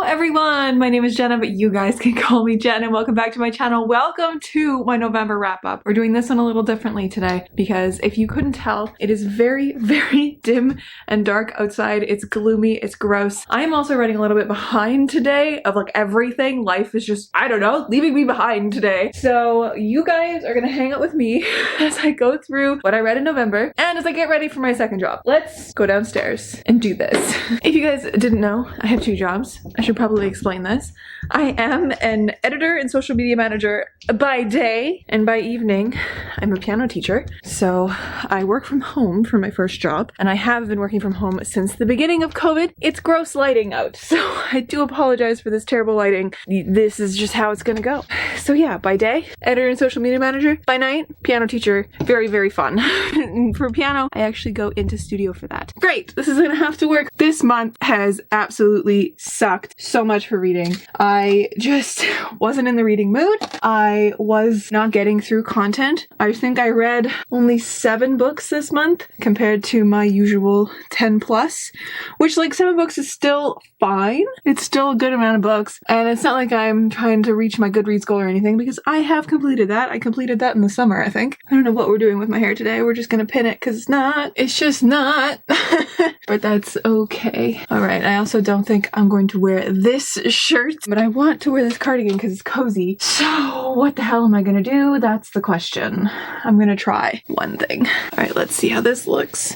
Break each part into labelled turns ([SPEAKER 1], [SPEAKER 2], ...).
[SPEAKER 1] everyone, my name is Jenna, but you guys can call me Jen, and welcome back to my channel. Welcome to my November wrap up. We're doing this one a little differently today because if you couldn't tell, it is very, very dim and dark outside. It's gloomy, it's gross. I am also running a little bit behind today of like everything. Life is just, I don't know, leaving me behind today. So you guys are gonna hang out with me as I go through what I read in November and as I get ready for my second job. Let's go downstairs and do this. If you guys didn't know, I have two jobs. I should probably explain this. I am an editor and social media manager by day, and by evening, I'm a piano teacher. So I work from home for my first job, and I have been working from home since the beginning of COVID. It's gross lighting out, so I do apologize for this terrible lighting. This is just how it's gonna go. So yeah, by day, editor and social media manager. By night, piano teacher. Very, very fun. For piano, I actually go into studio for that. Great, this is gonna have to work. This month has absolutely sucked so much for reading. I just wasn't in the reading mood. I was not getting through content. I think I read only 7 books this month compared to my usual 10 plus, which like 7 books is still fine. It's still a good amount of books, and it's not like I'm trying to reach my Goodreads goal or anything because I have completed that. I completed that in the summer, I think. I don't know what we're doing with my hair today. We're just gonna pin it because it's just not. But that's okay. All right, I also don't think I'm going to wear this shirt, but I want to wear this cardigan because it's cozy. So what the hell am I gonna do? That's the question. I'm gonna try one thing. All right, let's see how this looks.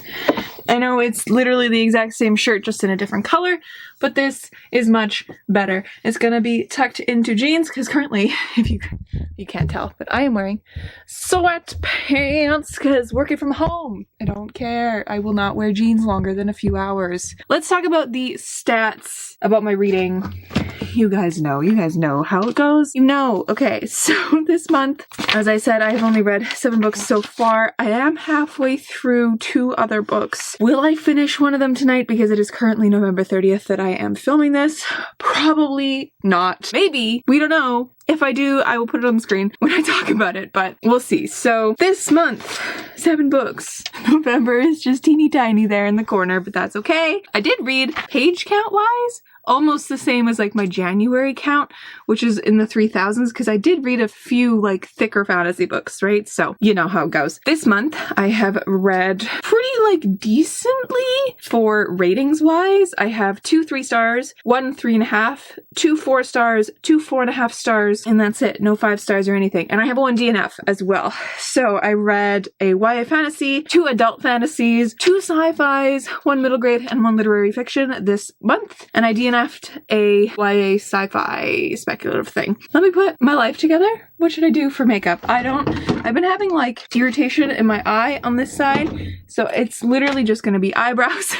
[SPEAKER 1] I know it's literally the exact same shirt, just in a different color, but this is much better. It's gonna be tucked into jeans because currently, if you can't tell, but I am wearing sweatpants because working from home. I don't care. I will not wear jeans longer than a few hours. Let's talk about the stats about my reading. You guys know how it goes. You know. Okay, so this month, as I said, I have only read 7 books so far. I am halfway through 2 other books. Will I finish one of them tonight because it is currently November 30th that I am filming this? Probably not. Maybe. We don't know. If I do, I will put it on the screen when I talk about it, but we'll see. So this month, 7 books. November is just teeny tiny there in the corner, but that's okay. I did read page count wise, almost the same as like my January count, which is in the 3000s, because I did read a few like thicker fantasy books, right? So you know how it goes. This month I have read pretty like decently for ratings wise. I have 2 3 stars, 1 3.5, 2 4 stars, 2 4.5 stars, and that's it. No 5 stars or anything. And I have 1 DNF as well. So I read a YA fantasy, 2 adult fantasies, 2 sci-fis, 1 middle grade, and 1 literary fiction this month. And I DNF'd a YA sci-fi speculative thing. Let me put my life together. What should I do for makeup? I've been having like irritation in my eye on this side, so it's literally just gonna be eyebrows,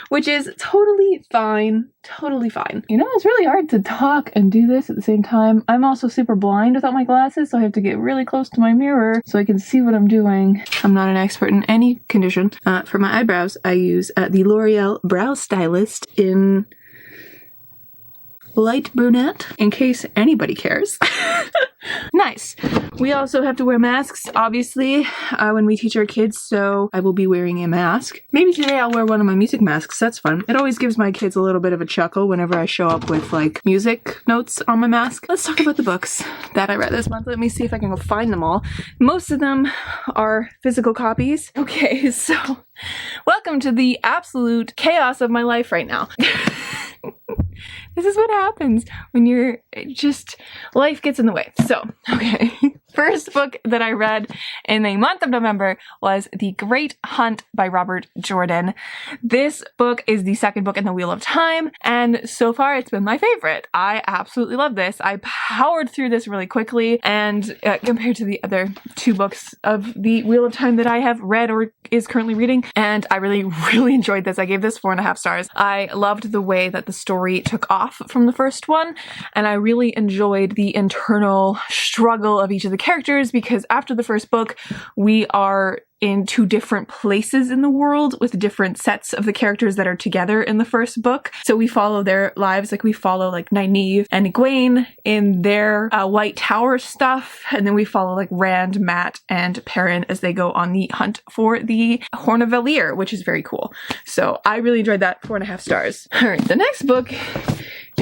[SPEAKER 1] which is totally fine. Totally fine. You know, it's really hard to talk and do this at the same time. I'm also super blind without my glasses, so I have to get really close to my mirror so I can see what I'm doing. I'm not an expert in any condition. For my eyebrows, I use the L'Oreal Brow Stylist in light brunette, in case anybody cares. Nice. We also have to wear masks, obviously, when we teach our kids, so I will be wearing a mask. Maybe today I'll wear one of my music masks. That's fun. It always gives my kids a little bit of a chuckle whenever I show up with like music notes on my mask. Let's talk about the books that I read this month. Let me see if I can go find them all. Most of them are physical copies. Okay, so welcome to the absolute chaos of my life right now. This is what happens when you're just, life gets in the way. So, okay. First book that I read in the month of November was The Great Hunt by Robert Jordan. This book is the second book in the Wheel of Time, and so far it's been my favorite. I absolutely love this. I powered through this really quickly, and compared to the other 2 books of the Wheel of Time that I have read or is currently reading, and I really, really enjoyed this. I gave this 4.5 stars. I loved the way that the story took off from the first one, and I really enjoyed the internal struggle of each of the characters, because after the first book, we are in 2 different places in the world with different sets of the characters that are together in the first book. So we follow their lives, like we follow like Nynaeve and Egwene in their White Tower stuff, and then we follow like Rand, Matt, and Perrin as they go on the hunt for the Horn of Valir, which is very cool. So I really enjoyed that. 4.5 stars. All right, the next book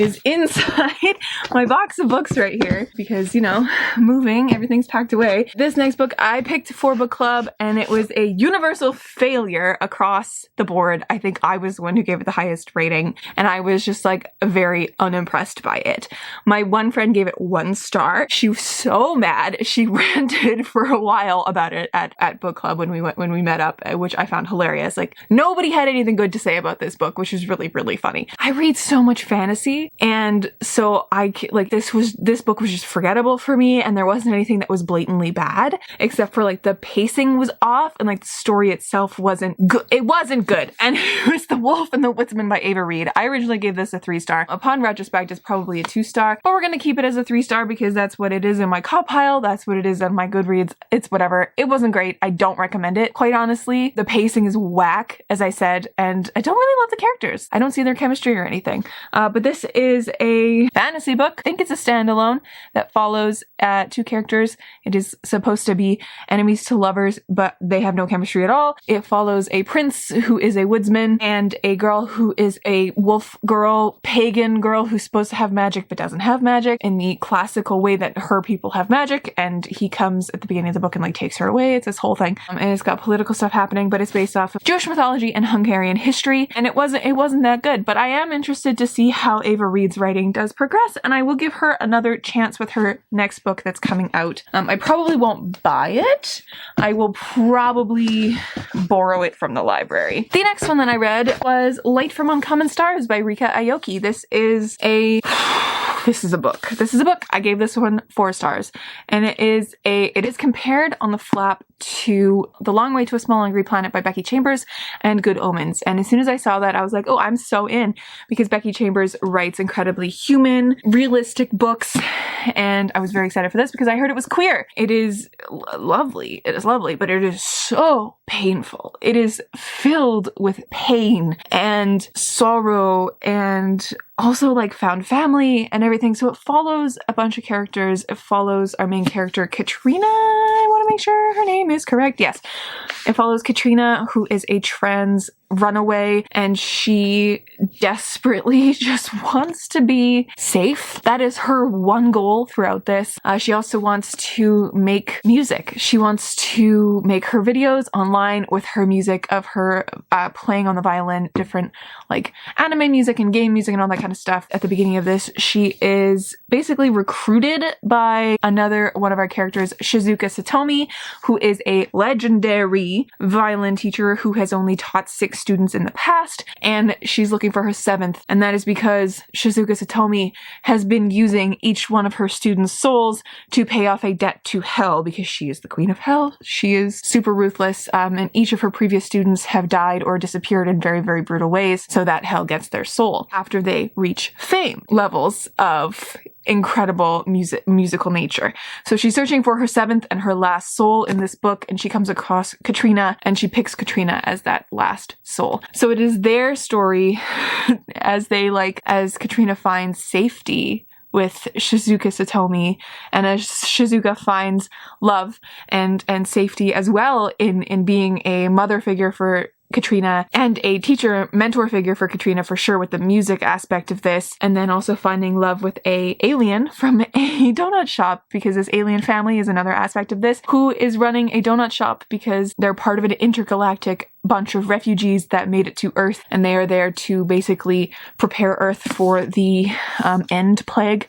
[SPEAKER 1] is inside my box of books right here because, you know, moving, everything's packed away. This next book I picked for book club, and it was a universal failure across the board. I think I was the one who gave it the highest rating, and I was just like very unimpressed by it. My one friend gave it 1 star. She was so mad. She ranted for a while about it at book club when we met up, which I found hilarious. Like, nobody had anything good to say about this book, which is really, really funny. I read so much fantasy, and so this book was just forgettable for me, and there wasn't anything that was blatantly bad, except for like the pacing was off, and like the story itself wasn't good. It wasn't good. And it was The Wolf and the Woodsman by Ava Reed. I originally gave this a 3 star. Upon retrospect, it's probably a 2 star, but we're gonna keep it as a 3 star because that's what it is in my cop pile. That's what it is on my Goodreads. It's whatever. It wasn't great. I don't recommend it. Quite honestly, the pacing is whack, as I said, and I don't really love the characters. I don't see their chemistry or anything. But this is a fantasy book. I think it's a standalone that follows 2 characters. It is supposed to be enemies to lovers, but they have no chemistry at all. It follows a prince who is a woodsman and a girl who is a wolf girl, pagan girl who's supposed to have magic but doesn't have magic in the classical way that her people have magic, and he comes at the beginning of the book and like takes her away. It's this whole thing. And it's got political stuff happening, but it's based off of Jewish mythology and Hungarian history, and it wasn't that good, but I am interested to see how Ava Reed's writing does progress, and I will give her another chance with her next book that's coming out. I probably won't buy it. I will probably borrow it from the library. The next one that I read was Light from Uncommon Stars by Rika Aoki. This is a book. I gave this one 4 stars, and it is compared on the flap to The Long Way to a Small Angry Planet by Becky Chambers and Good Omens. And as soon as I saw that, I was like, oh, I'm so in, because Becky Chambers writes incredibly human, realistic books, and I was very excited for this because I heard it was queer. It is lovely. It is lovely, but it is so painful. It is filled with pain and sorrow and also like found family and everything. So it follows a bunch of characters. It follows our main character, Katrina. I want to make sure her name is correct. Yes. It follows Katrina, who is a trans runaway, and she desperately just wants to be safe. That is her one goal throughout this. She also wants to make music. She wants to make her videos online with her music of her playing on the violin, different like anime music and game music and all that kind of stuff. At the beginning of this, she is basically recruited by another one of our characters, Shizuka Satomi, who is a legendary violin teacher who has only taught 6 students in the past, and she's looking for her 7th, and that is because Shizuka Satomi has been using each one of her students' souls to pay off a debt to hell, because she is the queen of hell. She is super ruthless, and each of her previous students have died or disappeared in very, very brutal ways, so that hell gets their soul after they reach fame levels of incredible musical nature. So she's searching for her 7th and her last soul in this book, and she comes across Katrina, and she picks Katrina as that last soul. So it is their story as Katrina finds safety with Shizuka Satomi, and as Shizuka finds love and safety as well in being a mother figure for Katrina and a teacher mentor figure for Katrina for sure with the music aspect of this, and then also finding love with a alien from a donut shop, because this alien family is another aspect of this, who is running a donut shop because they're part of an intergalactic bunch of refugees that made it to Earth, and they are there to basically prepare Earth for the end plague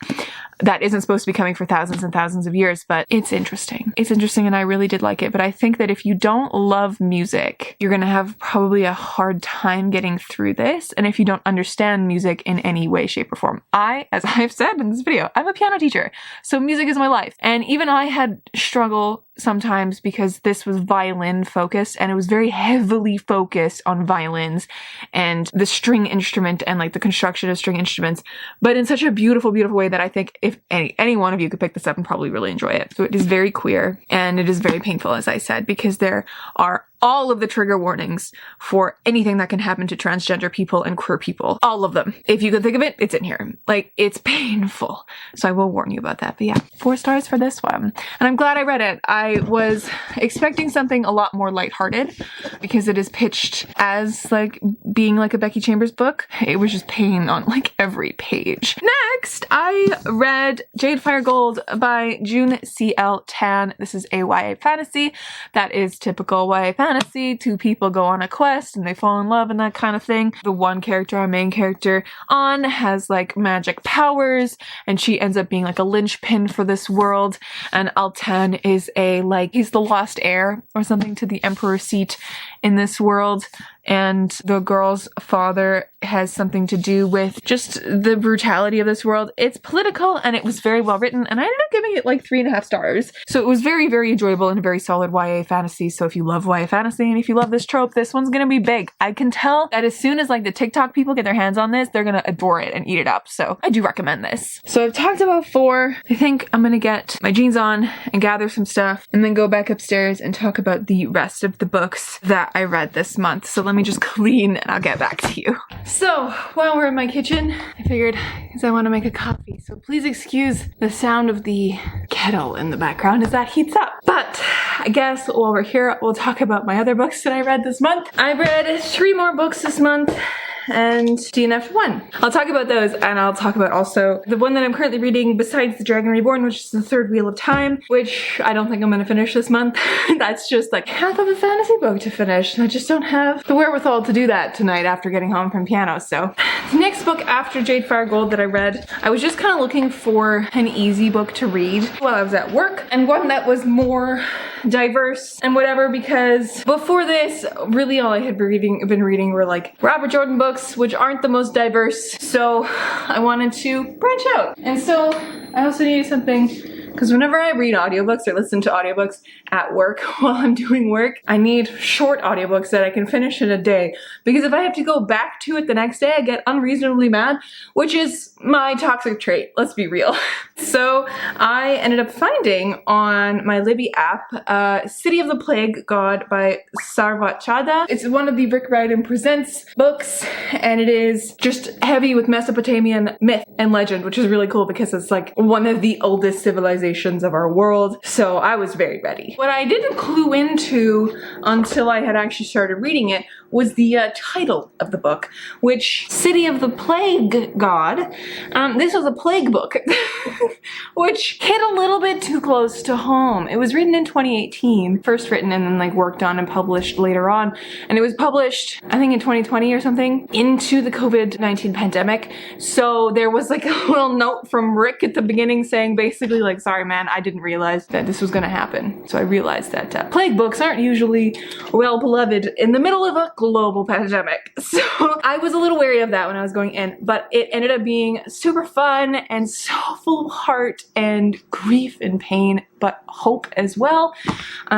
[SPEAKER 1] that isn't supposed to be coming for thousands and thousands of years, but it's interesting. It's interesting, and I really did like it, but I think that if you don't love music, you're gonna have probably a hard time getting through this, and if you don't understand music in any way, shape, or form. As I've said in this video, I'm a piano teacher, so music is my life, and even I had struggle sometimes because this was violin focused, and it was very heavily focused on violins and the string instrument and like the construction of string instruments, but in such a beautiful, beautiful way that I think if any one of you could pick this up and probably really enjoy it. So it is very queer, and it is very painful, as I said, because there are all of the trigger warnings for anything that can happen to transgender people and queer people. All of them. If you can think of it, it's in here. Like, it's painful. So I will warn you about that. But yeah, 4 stars for this one. And I'm glad I read it. I was expecting something a lot more lighthearted because it is pitched as like being like a Becky Chambers book. It was just pain on like every page. Next, I read Jade Fire Gold by June C.L. Tan. This is a YA fantasy that is typical YA fantasy. 2 people go on a quest and they fall in love and that kind of thing. The one character, our main character, An, has like magic powers and she ends up being like a linchpin for this world. And Altan is he's the lost heir or something to the emperor's seat in this world. And the girl's father has something to do with just the brutality of this world. It's political and it was very well written, and I ended up giving it like 3.5 stars. So it was very, very enjoyable and a very solid YA fantasy. So if you love YA fantasy and if you love this trope, this one's gonna be big. I can tell that as soon as like the TikTok people get their hands on this, they're gonna adore it and eat it up. So I do recommend this. So I've talked about 4. I think I'm gonna get my jeans on and gather some stuff and then go back upstairs and talk about the rest of the books that I read this month. So let me just clean and I'll get back to you. So while we're in my kitchen, I figured because I want to make a coffee. So please excuse the sound of the kettle in the background as that heats up. But I guess while we're here, we'll talk about my other books that I read this month. I read 3 more books this month and DNF 1. I'll talk about those, and I'll talk about also the one that I'm currently reading besides The Dragon Reborn, which is The Third Wheel of Time, which I don't think I'm gonna finish this month. That's just like half of a fantasy book to finish. I just don't have the wherewithal to do that tonight after getting home from piano. So the next book after Jade Fire Gold that I read, I was just kind of looking for an easy book to read while I was at work, and one that was more diverse and whatever, because before this, really all I had been reading were like Robert Jordan books, which aren't the most diverse. So I wanted to branch out. And so I also needed something, because whenever I read audiobooks or listen to audiobooks at work while I'm doing work, I need short audiobooks that I can finish in a day. Because if I have to go back to it the next day, I get unreasonably mad, which is my toxic trait, let's be real. So I ended up finding on my Libby app, City of the Plague God by Sarvat Chada. It's one of the Rick Riordan Presents books, and it is just heavy with Mesopotamian myth and legend, which is really cool because it's like one of the oldest civilizations of our world. So I was very ready. What I didn't clue into until I had actually started reading it was the title of the book, which City of the Plague God. This was a plague book, which hit a little bit too close to home. It was written in 2018, first written and then like worked on and published later on. And it was published, I think in 2020 or something, into the COVID-19 pandemic. So there was like a little note from Rick at the beginning saying basically like, sorry man, I didn't realize that this was gonna happen. So I realized that plague books aren't usually well beloved in the middle of a global pandemic. So I was a little wary of that when I was going in, but it ended up being super fun and so full of heart and grief and pain, but hope as well,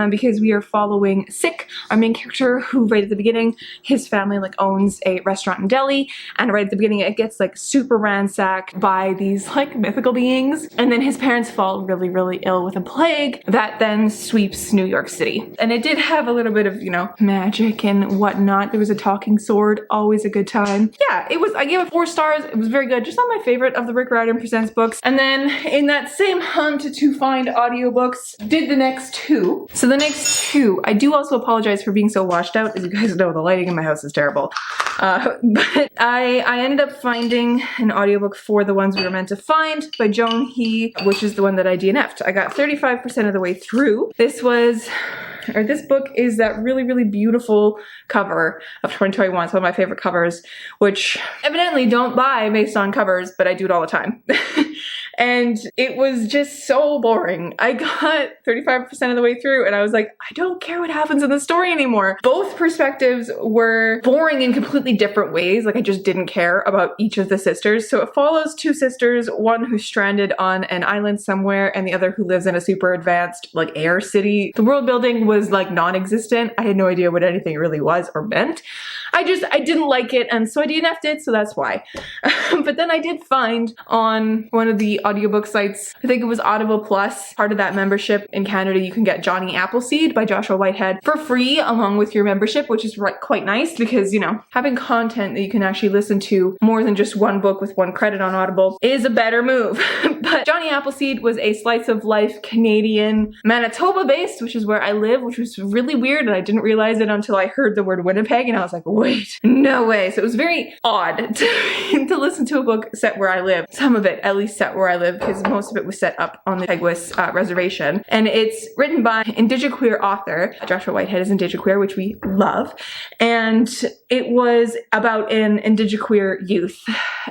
[SPEAKER 1] because we are following Sick, our main character, who right at the beginning, his family like owns a restaurant in Delhi, and right at the beginning it gets like super ransacked by these like mythical beings, and then his parents fall really, really ill with a plague that then sweeps New York City. And it did have a little bit of, you know, magic and whatnot. There was a talking sword, always a good time. Yeah, it was, I gave it 4 stars. It was very good, just not my favorite of the Rick Riordan Presents books. And then in that same hunt to find audiobooks, did the next 2. So the next 2, I do also apologize for being so washed out. As you guys know, the lighting in my house is terrible. But I ended up finding an audiobook for The Ones We Were Meant to Find by Joan He, which is the one that I DNF'd. I got 35% of the way through. This book is that really, really beautiful cover of 2021. It's one of my favorite covers, which evidently don't buy based on covers, but I do it all the time. And it was just so boring. I got 35% of the way through and I was like, I don't care what happens in the story anymore. Both perspectives were boring in completely different ways. Like I just didn't care about each of the sisters. So it follows 2 sisters, one who's stranded on an island somewhere and the other who lives in a super advanced like air city. The world building was like non-existent. I had no idea what anything really was or meant. I didn't like it, and so I DNF'd it, so that's why. But then I did find on one of the audiobook sites, I think it was Audible Plus, part of that membership in Canada, you can get Johnny Appleseed by Joshua Whitehead for free along with your membership, which is quite nice because, you know, having content that you can actually listen to more than just one book with 1 credit on Audible is a better move. But Johnny Appleseed was a slice of life Canadian, Manitoba based, which is where I live, which was really weird, and I didn't realize it until I heard the word Winnipeg, and I was like, wait, no way. So it was very odd to listen to a book set where I live. Some of it at least set where I live, because most of it was set up on the Peguis reservation. And it's written by indigiqueer author. Joshua Whitehead is indigiqueer, which we love. And it was about an indigiqueer youth.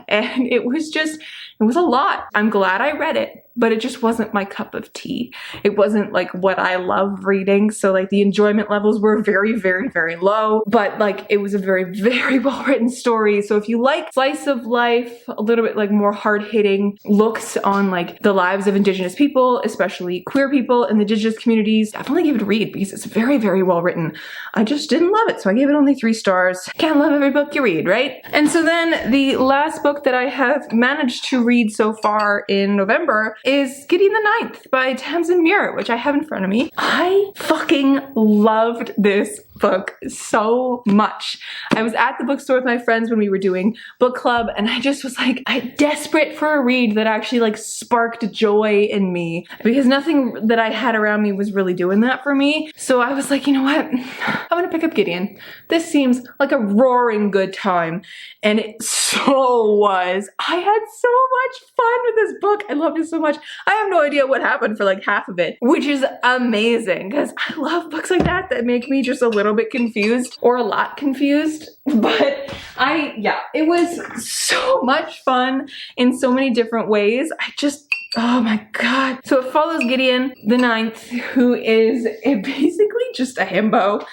[SPEAKER 1] And it was a lot. I'm glad I read it, but it just wasn't my cup of tea. It wasn't like what I love reading. So like the enjoyment levels were very, very, very low, but like it was a very, very well written story. So if you like slice of life, a little bit like more hard hitting looks on like the lives of Indigenous people, especially queer people in the Indigenous communities, definitely give it a read because it's very, very well written. I just didn't love it. So I gave it only 3 stars. Can't love every book you read, right? And so then the last book that I have managed to read so far in November is Gideon the Ninth by Tamsin Muir, which I have in front of me. I fucking loved this book so much. I was at the bookstore with my friends when we were doing book club, and I just was like, I'm desperate for a read that actually like sparked joy in me, because nothing that I had around me was really doing that for me. So I was like, you know what? I'm gonna pick up Gideon. This seems like a roaring good time. And it so was. I had so much fun with this book. I loved it so much. I have no idea what happened for like half of it, which is amazing because I love books like that make me just a little bit confused or a lot confused. But it was so much fun in so many different ways. Oh my god. So it follows Gideon the Ninth, who is basically just a himbo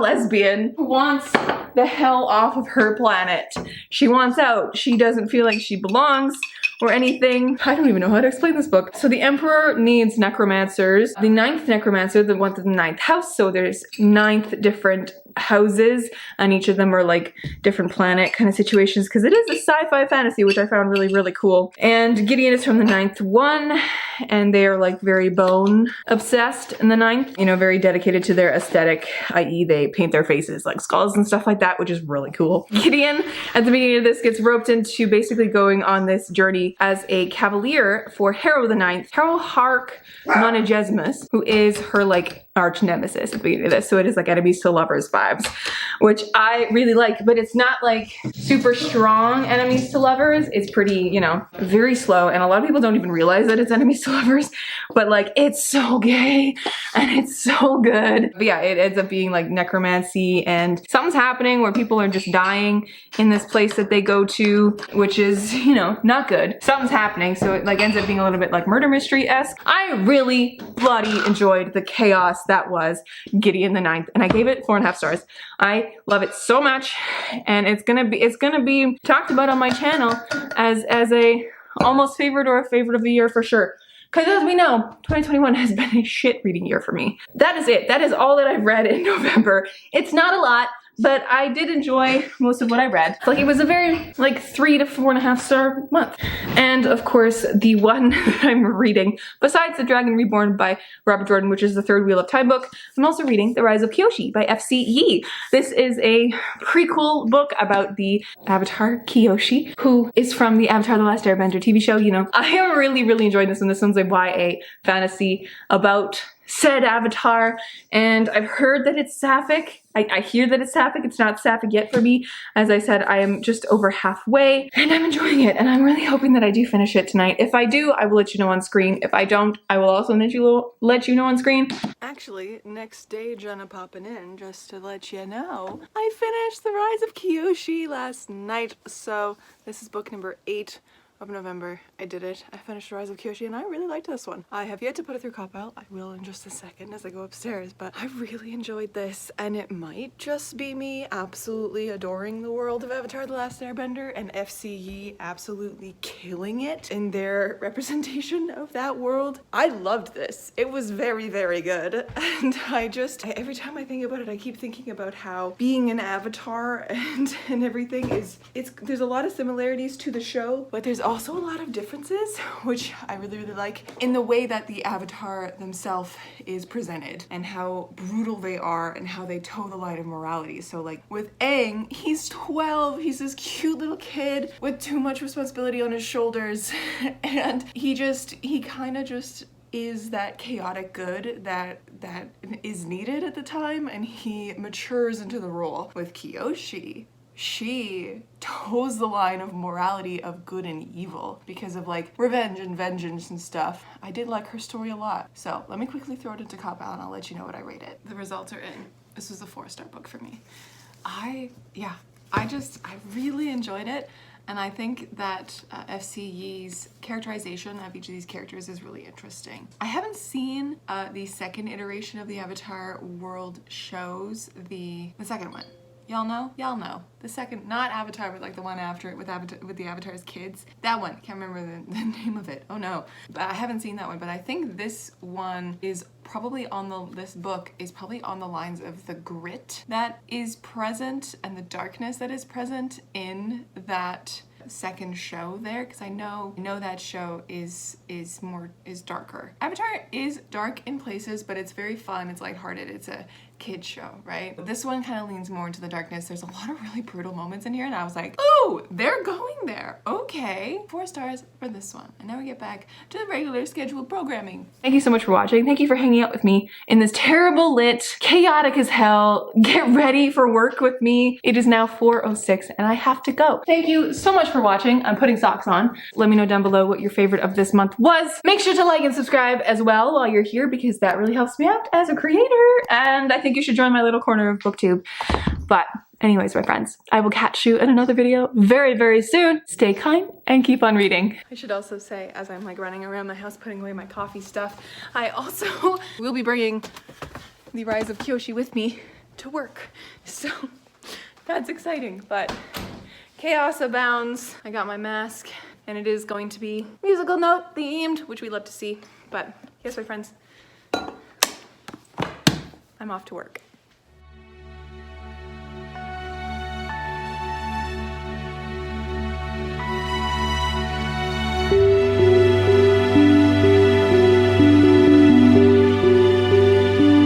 [SPEAKER 1] lesbian who wants the hell off of her planet. She wants out. She doesn't feel like she belongs or anything. I don't even know how to explain this book. So the Emperor needs necromancers. The 9th necromancer, the one to the 9th house, so there's 9 different houses, and each of them are like different planet kind of situations, because it is a sci-fi fantasy, which I found really, really cool. And Gideon is from the 9th one, and they are like very bone obsessed in the 9th, you know, very dedicated to their aesthetic, i.e. they paint their faces like skulls and stuff like that, which is really cool. Gideon, at the beginning of this, gets roped into basically going on this journey as a cavalier for Harrow the 9th, Harrow Hark Monogesmus, who is her like arch nemesis at the beginning of this. So it is like enemies to lovers vibes, which I really like, but it's not like super strong enemies to lovers. It's pretty, you know, very slow, and a lot of people don't even realize that it's enemies to lovers, but like it's so gay and it's so good. But yeah, it ends up being like necromancy, and something's happening where people are just dying in this place that they go to, which is, you know, not good. Something's happening, so it like ends up being a little bit like murder mystery-esque. I really bloody enjoyed the chaos that was Gideon the Ninth, and I gave it 4.5 stars. I love it so much, and it's gonna be talked about on my channel as a almost favorite or a favorite of the year for sure. Because as we know, 2021 has been a shit reading year for me. That is it. That is all that I've read in November. It's not a lot, but I did enjoy most of what I read. Like it was a very like 3 to 4.5 star month. And of course, the one that I'm reading, besides The Dragon Reborn by Robert Jordan, which is the Third Wheel of Time book, I'm also reading The Rise of Kiyoshi by F.C. Yee. This is a prequel book about the Avatar Kiyoshi, who is from the Avatar The Last Airbender TV show. You know, I am really, really enjoying this one. This one's a YA fantasy about said Avatar, and I've heard that it's sapphic. I hear that it's sapphic. It's not sapphic yet for me. As I said, I am just over halfway, and I'm enjoying it, and I'm really hoping that I do finish it tonight. If I do, I will let you know on screen. If I don't, I will also let you know on screen. Actually, next day, Jenna popping in just to let you know, I finished The Rise of Kiyoshi last night, so this is book number 8 of November. I did it. I finished Rise of Kiyoshi and I really liked this one. I have yet to put it through cop-out. I will in just a second as I go upstairs, but I really enjoyed this, and it might just be me absolutely adoring the world of Avatar: The Last Airbender and FCE absolutely killing it in their representation of that world. I loved this. It was very, very good. And every time I think about it, I keep thinking about how being an Avatar and everything there's a lot of similarities to the show, but there's also a lot of differences, which I really, really like, in the way that the Avatar themselves is presented and how brutal they are and how they toe the line of morality. So like with Aang, he's 12, he's this cute little kid with too much responsibility on his shoulders, and he kind of just is that chaotic good that is needed at the time, and he matures into the role. With Kiyoshi, she toes the line of morality of good and evil because of like revenge and vengeance and stuff. I did like her story a lot. So let me quickly throw it into cop-out and I'll let you know what I rate it. The results are in. This was a 4-star book for me. I really enjoyed it. And I think that FCE's characterization of each of these characters is really interesting. I haven't seen the second iteration of the Avatar world shows, the second one. Y'all know? Y'all know. The second, not Avatar, but like the one after it with the Avatar's kids. That one, can't remember the name of it. Oh no. But I haven't seen that one, but I think this one is probably this book is probably on the lines of the grit that is present and the darkness that is present in that second show there, because I know that show is darker. Avatar is dark in places, but it's very fun, it's lighthearted, it's a kid show, right? But this one kind of leans more into the darkness. There's a lot of really brutal moments in here, and I was like, oh, they're going there. Okay. 4 stars for this one. And now we get back to the regular scheduled programming. Thank you so much for watching. Thank you for hanging out with me in this terrible lit, chaotic as hell, get ready for work with me. It is now 4:06 and I have to go. Thank you so much for watching. I'm putting socks on. Let me know down below what your favorite of this month was. Make sure to like and subscribe as well while you're here, because that really helps me out as a creator. And I think you should join my little corner of booktube. But anyways, my friends, I will catch you in another video very, very soon. Stay kind and keep on reading. I should also say, as I'm like running around my house putting away my coffee stuff, I also will be bringing the Rise of Kiyoshi with me to work. So that's exciting, but chaos abounds. I got my mask and it is going to be musical note themed, which we love to see. But yes, my friends, I'm off to work.